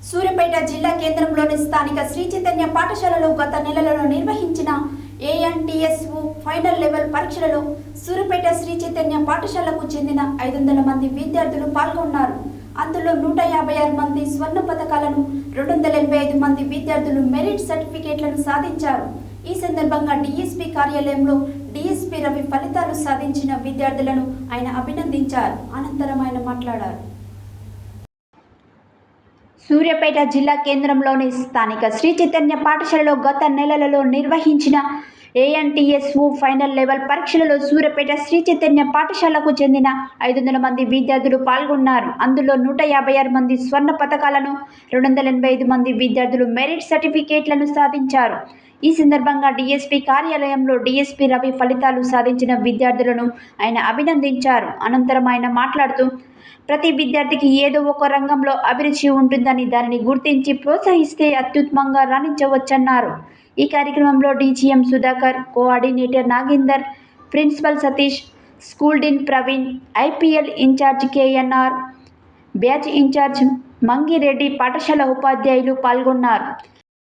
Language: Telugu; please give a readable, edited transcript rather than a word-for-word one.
సూర్యాపేట జిల్లా కేంద్రంలోని స్థానిక శ్రీ చైతన్య పాఠశాలలో గత నెలలో నిర్వహించిన ఏఎన్టీఎస్ఓ ఫైనల్ లెవెల్ పరీక్షలలో సూర్యాపేట శ్రీ చైతన్య పాఠశాలకు చెందిన 500 మంది విద్యార్థులు పాల్గొన్నారు. అందులో 156 మంది స్వర్ణ పతకాలను, 285 మంది విద్యార్థులు మెరిట్ సర్టిఫికేట్లను సాధించారు. ఈ సందర్భంగా డీఎస్పీ కార్యాలయంలో డీఎస్పీ రవి ఫలితాలు సాధించిన విద్యార్థులను ఆయన అభినందించారు. అనంతరం ఆయన మాట్లాడారు. సూర్యాపేట జిల్లా కేంద్రంలోని స్థానిక శ్రీ చైతన్య పాఠశాలలో గత నెలలో నిర్వహించిన ఏఎన్టీఎస్ఓ ఫైనల్ లెవెల్ పరీక్షలలో సూర్యాపేట శ్రీ చైతన్య పాఠశాలకు చెందిన 500 మంది విద్యార్థులు పాల్గొన్నారు. అందులో 156 మంది స్వర్ణ పతకాలను, 285 మంది విద్యార్థులు మెరిట్ సర్టిఫికేట్లను సాధించారు. ఈ సందర్భంగా డీఎస్పీ కార్యాలయంలో డీఎస్పీ రవి ఫలితాలు సాధించిన విద్యార్థులను ఆయన అభినందించారు. అనంతరం ఆయన మాట్లాడుతూ, ప్రతి విద్యార్థికి ఏదో ఒక రంగంలో అభిరుచి ఉంటుందని, దానిని గుర్తించి ప్రోత్సహిస్తే అత్యుత్తమంగా రాణించవచ్చన్నారు. ఈ కార్యక్రమంలో DGM Sudhakar, coordinator Nagender, principal Satish, school dean Praveen, IPL incharge KNR, batch incharge Mangireddy, పాఠశాల ఉపాధ్యాయులు పాల్గొన్నారు.